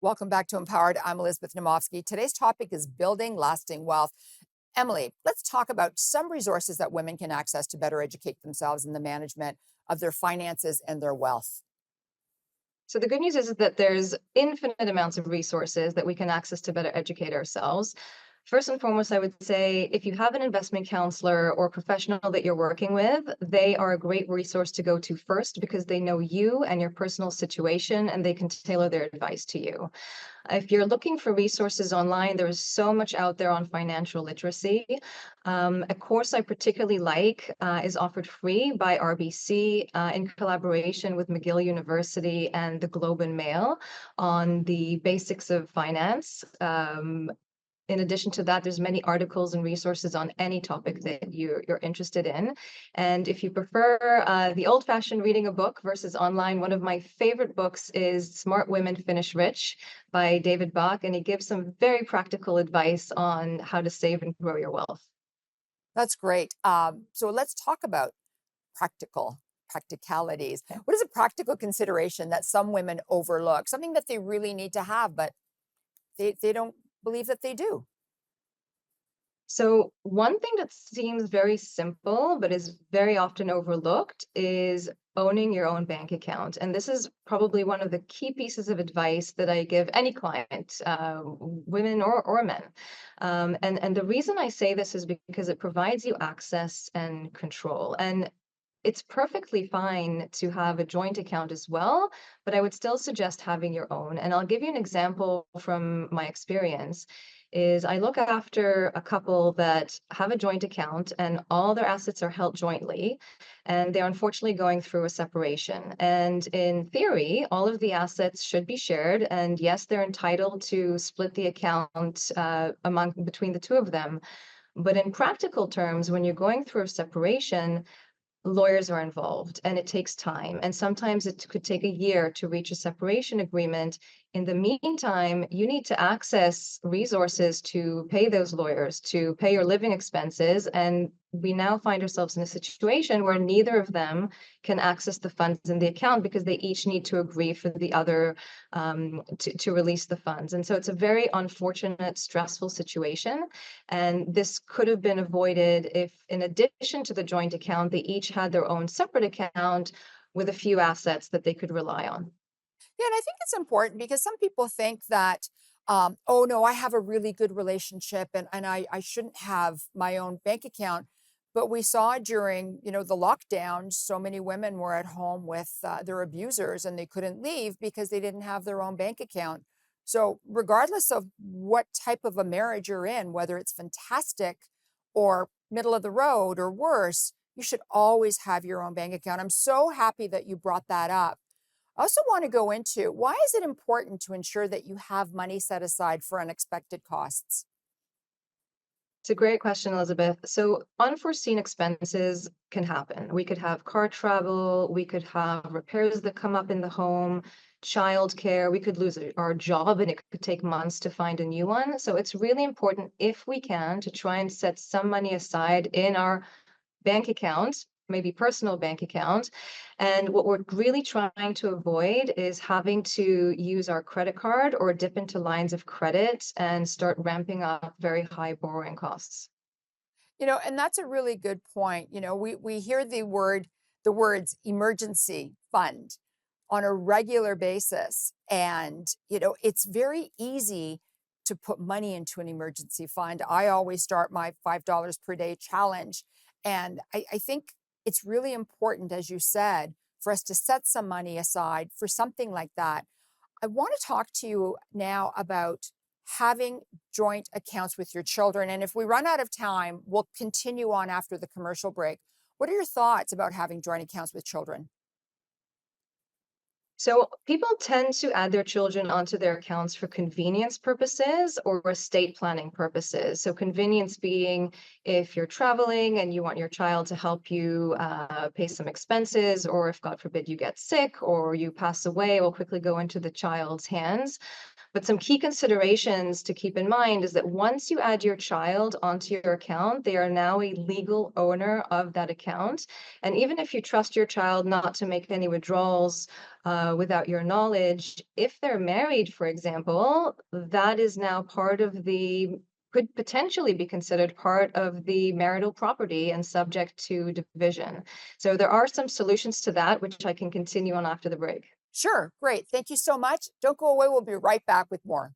Welcome back to Empowered. I'm Elizabeth Namofsky. Today's topic is building lasting wealth. Emily, let's talk about some resources that women can access to better educate themselves in the management of their finances and their wealth. So the good news is that there's infinite amounts of resources that we can access to better educate ourselves. First and foremost, I would say if you have an investment counselor or professional that you're working with, they are a great resource to go to first because they know you and your personal situation and they can tailor their advice to you. If you're looking for resources online, there is so much out there on financial literacy. A course I particularly like is offered free by RBC in collaboration with McGill University and the Globe and Mail on the basics of finance. In addition to that, there's many articles and resources on any topic that you're interested in. And if you prefer the old-fashioned reading a book versus online, one of my favorite books is Smart Women Finish Rich by David Bach, and he gives some very practical advice on how to save and grow your wealth. That's great. So let's talk about practicalities. Okay. What is a practical consideration that some women overlook? Something that they really need to have, but they don't believe that they do. So one thing that seems very simple but is very often overlooked is owning your own bank account. And this is probably one of the key pieces of advice that I give any client, women or men. And the reason I say this is because it provides you access and control. And it's perfectly fine to have a joint account as well, but I would still suggest having your own. And I'll give you an example from my experience is I look after a couple that have a joint account and all their assets are held jointly, and they're unfortunately going through a separation. And in theory, all of the assets should be shared, and yes, they're entitled to split the account among between the two of them. But in practical terms, when you're going through a separation, lawyers are involved and it takes time. And sometimes it could take a year to reach a separation agreement. In the meantime, you need to access resources to pay those lawyers, to pay your living expenses. And we now find ourselves in a situation where neither of them can access the funds in the account because they each need to agree for the other to release the funds. And so it's a very unfortunate, stressful situation. And this could have been avoided if, in addition to the joint account, they each had their own separate account with a few assets that they could rely on. Yeah, and I think it's important because some people think that, oh no, I have a really good relationship and I shouldn't have my own bank account. But we saw during, the lockdown, so many women were at home with their abusers and they couldn't leave because they didn't have their own bank account. So regardless of what type of a marriage you're in, whether it's fantastic or middle of the road or worse, you should always have your own bank account. I'm so happy that you brought that up. I also want to go into why is it important to ensure that you have money set aside for unexpected costs? It's a great question, Elizabeth. So, unforeseen expenses can happen. We could have car travel, we could have repairs that come up in the home, childcare, we could lose our job and it could take months to find a new one. So, it's really important if we can to try and set some money aside in our bank account, maybe personal bank account. And what we're really trying to avoid is having to use our credit card or dip into lines of credit and start ramping up very high borrowing costs. And that's a really good point. We hear the words emergency fund on a regular basis. And, it's very easy to put money into an emergency fund. I always start my $5 per day challenge. And I think it's really important, as you said, for us to set some money aside for something like that. I want to talk to you now about having joint accounts with your children. And if we run out of time, we'll continue on after the commercial break. What are your thoughts about having joint accounts with children? So people tend to add their children onto their accounts for convenience purposes or estate planning purposes. So convenience being if you're traveling and you want your child to help you pay some expenses, or if God forbid you get sick or you pass away, it will quickly go into the child's hands. But some key considerations to keep in mind is that once you add your child onto your account, they are now a legal owner of that account. And even if you trust your child not to make any withdrawals without your knowledge. If they're married, for example, that is now part of the could potentially be considered part of the marital property and subject to division. So there are some solutions to that, which I can continue on after the break. Sure, great. Thank you so much. Don't go away. We'll be right back with more.